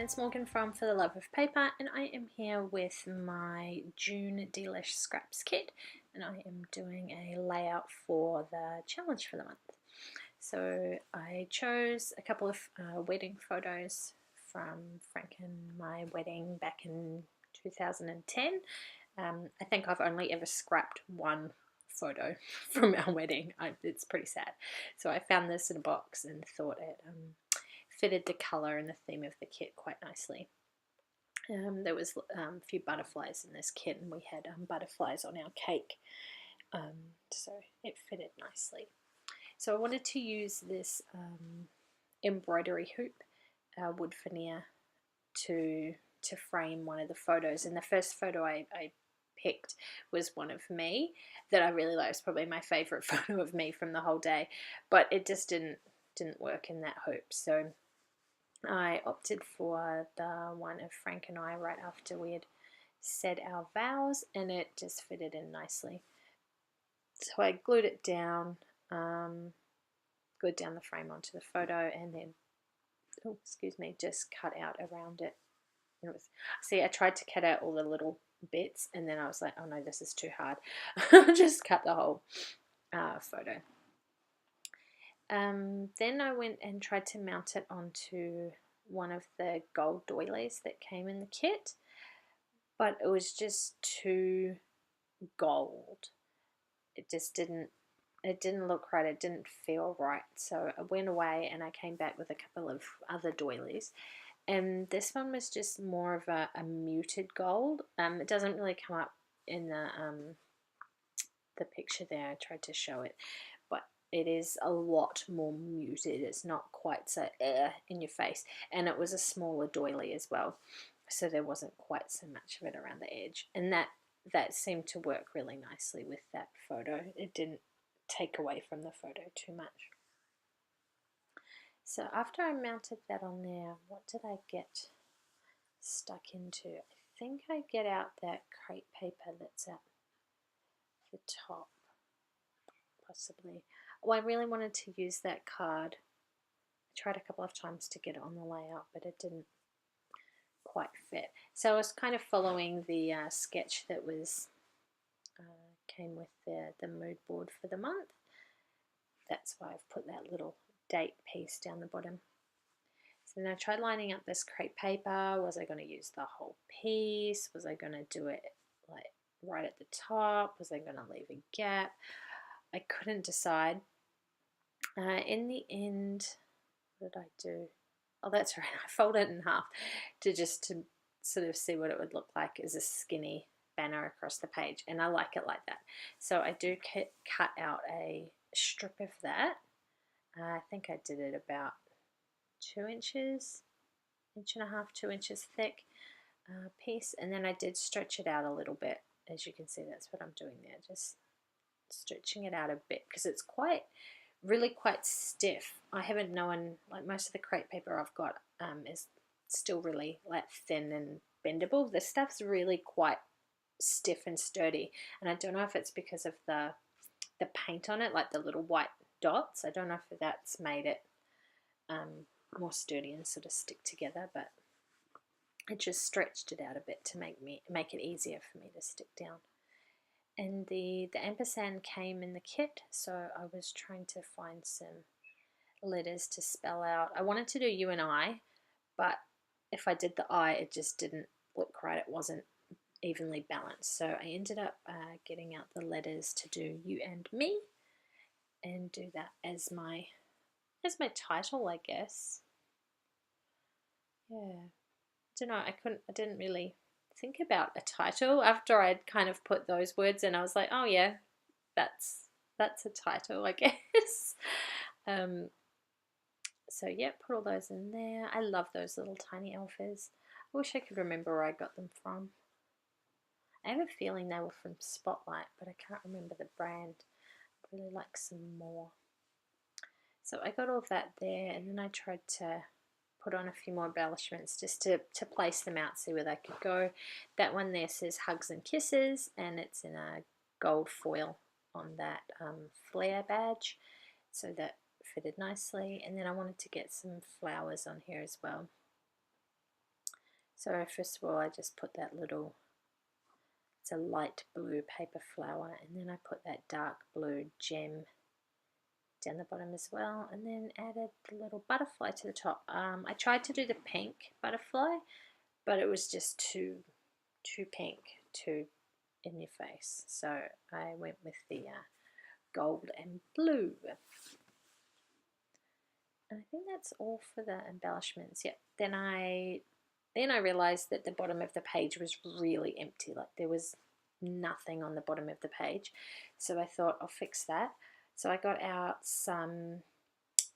it's Morgan from For the Love of Paper, and I am here with my June D-lish scraps kit, and I am doing a layout for the challenge for the month. So I chose a couple of wedding photos from Frank and my wedding back in 2010. I think I've only ever scrapped one photo from our wedding. It's pretty sad. So I found this in a box and thought it fitted the colour and the theme of the kit quite nicely. There was a few butterflies in this kit, and we had butterflies on our cake, so it fitted nicely. So I wanted to use this embroidery hoop, wood veneer, to frame one of the photos. And the first photo I picked was one of me that I really liked. It was probably my favourite photo of me from the whole day, but it just didn't work in that hoop. So I opted for the one of Frank and I right after we had said our vows, and it just fitted in nicely. So I glued it down, glued down the frame onto the photo, and then, oh, excuse me, just cut out around it. And it was, see, I tried to cut out all the little bits, and then I was like, oh no, this is too hard. Just cut the whole photo. Then I went and tried to mount it onto one of the gold doilies that came in the kit, but it was just too gold. It just didn't look right. It didn't feel right. So I went away and I came back with a couple of other doilies, and this one was just more of a muted gold. It doesn't really come up in the picture there. I tried to show it, but it is a lot more muted. It's not quite so in your face, and it was a smaller doily as well, so there wasn't quite so much of it around the edge, and that seemed to work really nicely with that photo. It didn't take away from the photo too much. So after I mounted that on there, what did I get stuck into? I think I get out that crepe paper that's at the top, possibly. Well, I really wanted to use that card. I tried a couple of times to get it on the layout, but it didn't quite fit. So I was kind of following the sketch that was came with the mood board for the month. That's why I've put that little date piece down the bottom. So then I tried lining up this crepe paper. Was I going to use the whole piece? Was I going to do it like right at the top? Was I going to leave a gap? I couldn't decide. In the end, what did I do? Oh, that's right. I folded it in half to sort of see what it would look like as a skinny banner across the page, and I like it like that. So I do cut out a strip of that. I think I did it about 2 inches, 1.5 2 inches thick piece, and then I did stretch it out a little bit. As you can see, that's what I'm doing there, just stretching it out a bit because it's really quite stiff. I haven't known, like most of the crepe paper I've got is still really like thin and bendable. This stuff's really quite stiff and sturdy, and I don't know if it's because of the paint on it, like the little white dots. I don't know if that's made it more sturdy and sort of stick together, but I just stretched it out a bit to make it easier for me to stick down. And the ampersand came in the kit, so I was trying to find some letters to spell out. I wanted to do you and I, but if I did the I, it just didn't look right. It wasn't evenly balanced. So I ended up getting out the letters to do you and me, and do that as my title, I guess. Yeah, I don't know. I didn't really think about a title after I'd kind of put those words in. I was like, oh yeah, that's a title, I guess. So yeah, put all those in there. I love those little tiny elfers. I wish I could remember where I got them from. I have a feeling they were from Spotlight, but I can't remember the brand. I'd really like some more. So I got all of that there, and then I tried to put on a few more embellishments just to place them out, see where they could go. That one there says Hugs and Kisses, and it's in a gold foil on that flare badge, so that fitted nicely. And then I wanted to get some flowers on here as well. So first of all, I just put that little, it's a light blue paper flower, and then I put that dark blue gem down the bottom as well, and then added the little butterfly to the top. I tried to do the pink butterfly, but it was just too pink, too in your face. So I went with the gold and blue. And I think that's all for the embellishments. Yep. Then I realized that the bottom of the page was really empty. Like there was nothing on the bottom of the page. So I thought I'll fix that. So I got out some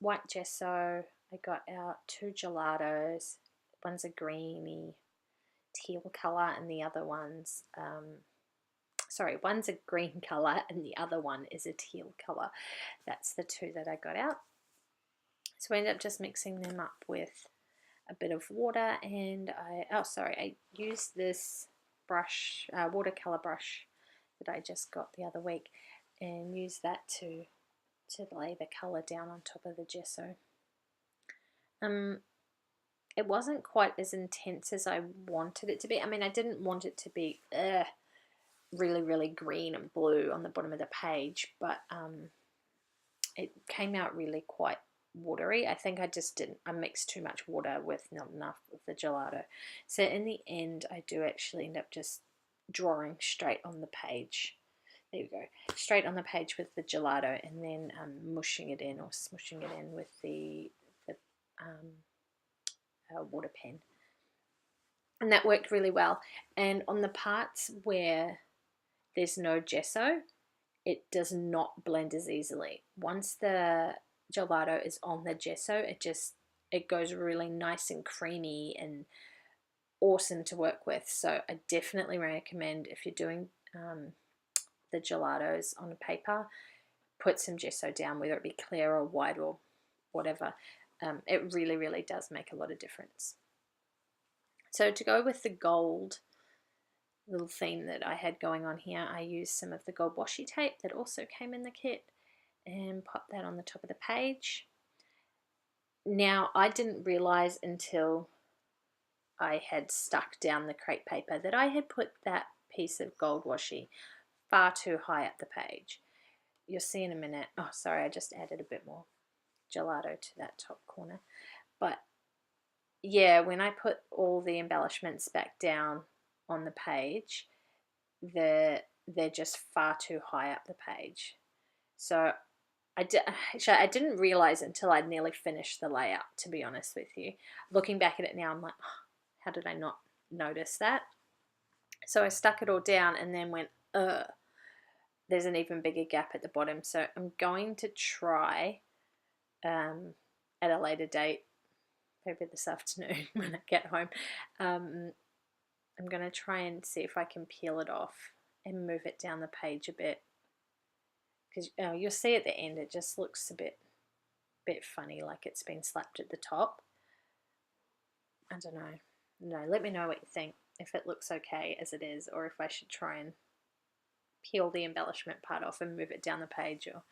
white gesso. I got out 2 gelatos. One's a greeny teal colour and the other one's one's a green colour and the other one is a teal colour. That's the 2 that I got out. So I ended up just mixing them up with a bit of water, and I used this brush, watercolor brush that I just got the other week, and used that to lay the color down on top of the gesso. It wasn't quite as intense as I wanted it to be. I mean, I didn't want it to be really, really green and blue on the bottom of the page, but it came out really quite watery. I think I mixed too much water with not enough of the gelato. So in the end, I do actually end up just drawing straight on the page. There you go, straight on the page with the gelato, and then mushing it in or smushing it in with the water pen. And that worked really well. And on the parts where there's no gesso, it does not blend as easily. Once the gelato is on the gesso, it goes really nice and creamy and awesome to work with. So I definitely recommend, if you're doing the gelatos on a paper, put some gesso down, whether it be clear or white or whatever. It really, really does make a lot of difference. So to go with the gold little theme that I had going on here, I used some of the gold washi tape that also came in the kit and pop that on the top of the page. Now, I didn't realize until I had stuck down the crepe paper that I had put that piece of gold washi far too high up the page. You'll see in a minute. Oh, sorry, I just added a bit more gelato to that top corner. But yeah, when I put all the embellishments back down on the page, they're just far too high up the page. So I didn't realize until I'd nearly finished the layout, to be honest with you. Looking back at it now, I'm like, oh, how did I not notice that? So I stuck it all down and then went, there's an even bigger gap at the bottom. So I'm going to try at a later date, maybe this afternoon when I get home, I'm going to try and see if I can peel it off and move it down the page a bit. Because you'll see at the end it just looks a bit funny, like it's been slapped at the top. I don't know. No, let me know what you think, if it looks okay as it is, or if I should try and peel the embellishment part off and move it down the page, or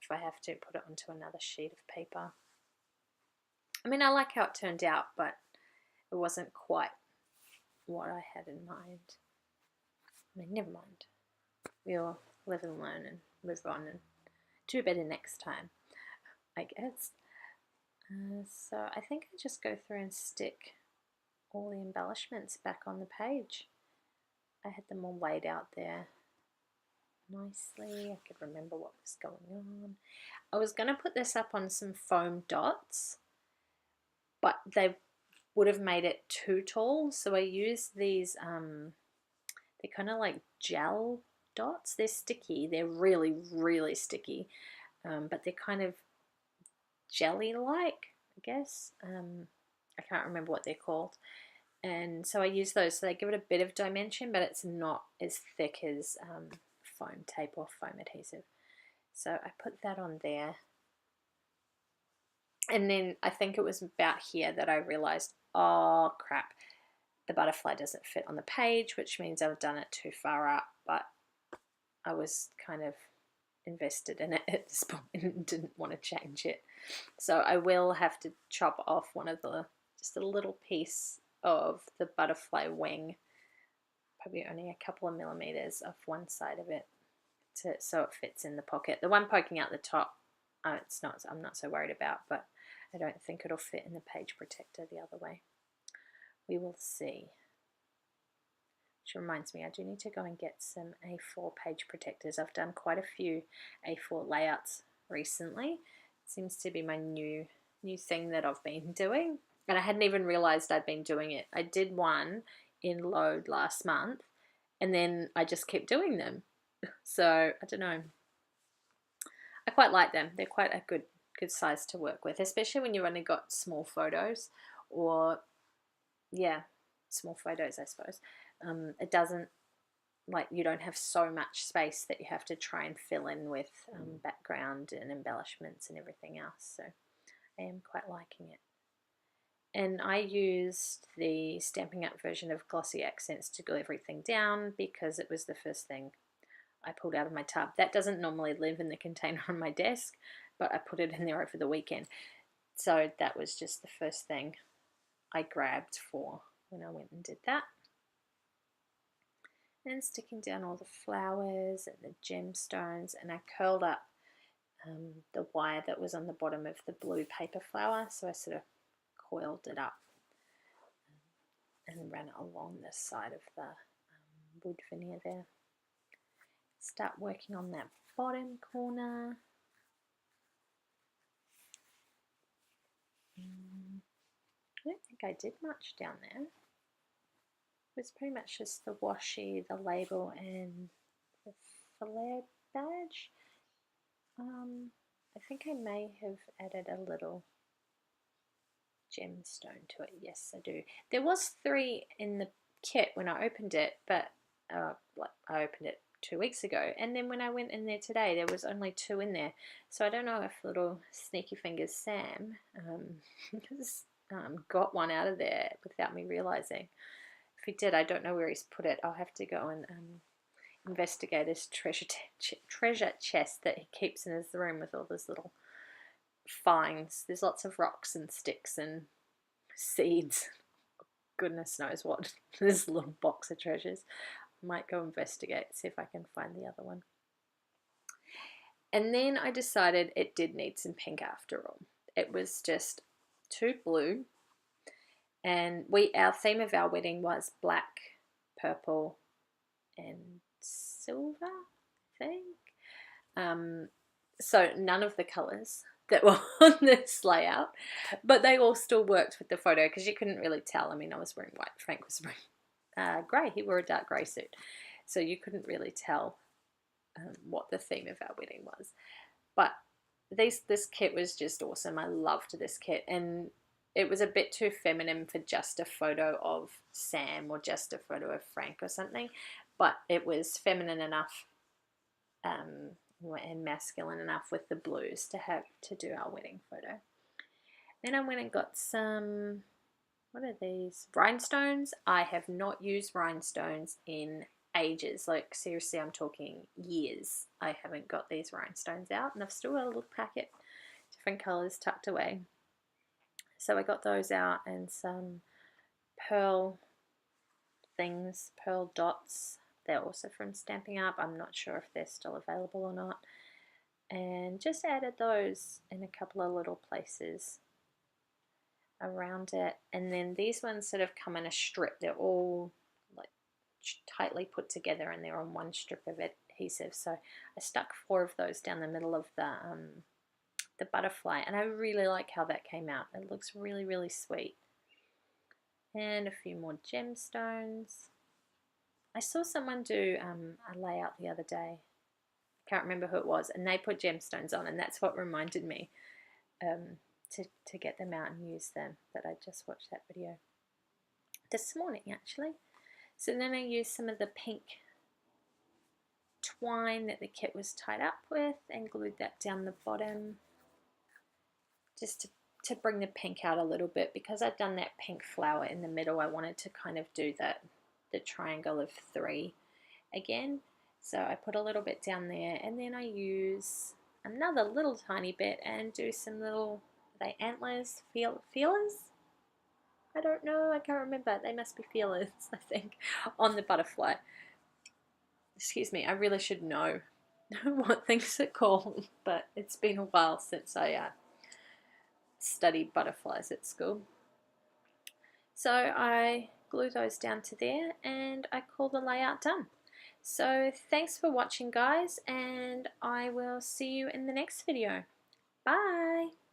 if I have to put it onto another sheet of paper. I mean, I like how it turned out, but it wasn't quite what I had in mind. I mean, never mind. We'll live and learn and move on and do better next time, I guess. So I think I just go through and stick all the embellishments back on the page. I had them all laid out there nicely. I could remember what was going on. I was going to put this up on some foam dots, but they would have made it too tall, so I used these they're kind of like gel dots. They're sticky. They're really, really sticky, but they're kind of jelly-like, I guess. I can't remember what they're called. And so I use those, so they give it a bit of dimension, but it's not as thick as foam tape or foam adhesive. So I put that on there. And then I think it was about here that I realized, oh crap, the butterfly doesn't fit on the page, which means I've done it too far up, but I was kind of invested in it at this point and didn't want to change it. So I will have to chop off one of the, just a little piece of the butterfly wing, probably only a couple of millimeters off one side of it, so it fits in the pocket. The one poking out the top, it's not. I'm not so worried about, but I don't think it'll fit in the page protector the other way. We will see. Which reminds me, I do need to go and get some A4 page protectors. I've done quite a few A4 layouts recently. It seems to be my new thing that I've been doing, and I hadn't even realized I'd been doing it. I did one in Load last month, and then I just kept doing them. So I don't know. I quite like them. They're quite a good size to work with, especially when you've only got small photos, or yeah, small photos, I suppose. It doesn't, like, you don't have so much space that you have to try and fill in with background and embellishments and everything else. So I am quite liking it. And I used the Stampin' Up version of Glossy Accents to glue everything down because it was the first thing I pulled out of my tub. That doesn't normally live in the container on my desk, but I put it in there over the weekend. So that was just the first thing I grabbed for when I went and did that. And sticking down all the flowers and the gemstones, and I curled up the wire that was on the bottom of the blue paper flower, so I sort of coiled it up and ran it along the side of the wood veneer there. Start working on that bottom corner. I don't think I did much down there. It was pretty much just the washi, the label, and the flare badge. I think I may have added a little gemstone to it. Yes, I do. There was 3 in the kit when I opened it, but I opened it 2 weeks ago, and then when I went in there today, there was only 2 in there. So I don't know if little sneaky fingers Sam got one out of there without me realizing. If he did, I don't know where he's put it. I'll have to go and investigate his treasure chest that he keeps in his room with all those little finds. There's lots of rocks and sticks and seeds. Goodness knows what. There's a little box of treasures. I might go investigate, see if I can find the other one. And then I decided it did need some pink after all. It was just too blue. And our theme of our wedding was black, purple, and silver, I think. So none of the colours that were on this layout, but they all still worked with the photo because you couldn't really tell. I mean, I was wearing white, Frank was wearing grey. He wore a dark grey suit, so you couldn't really tell what the theme of our wedding was. But this kit was just awesome. I loved this kit, and it was a bit too feminine for just a photo of Sam or just a photo of Frank or something, but it was feminine enough and masculine enough with the blues to do our wedding photo. Then I went and got some, what are these? Rhinestones. I have not used rhinestones in ages. Like, seriously, I'm talking years. I haven't got these rhinestones out, and I've still got a little packet, different colours tucked away. So I got those out, and some pearl things, pearl dots. They're also from Stampin' Up. I'm not sure if they're still available or not. And just added those in a couple of little places around it. And then these ones sort of come in a strip. They're all like tightly put together, and they're on one strip of adhesive. So I stuck 4 of those down the middle of the butterfly, and I really like how that came out. It looks really, really sweet. And a few more gemstones. I saw someone do a layout the other day. I can't remember who it was, and they put gemstones on, and that's what reminded me to get them out and use them. That I just watched that video this morning, actually. So then I used some of the pink twine that the kit was tied up with and glued that down the bottom, just to bring the pink out a little bit, because I'd done that pink flower in the middle. I wanted to kind of do the triangle of 3 again. So I put a little bit down there, and then I use another little tiny bit and do some little, are they antlers? Feelers? I don't know, I can't remember. They must be feelers, I think, on the butterfly. Excuse me, I really should know what things are called, but it's been a while since I studied butterflies at school. So I glue those down to there and I call the layout done. So thanks for watching, guys, and I will see you in the next video. Bye!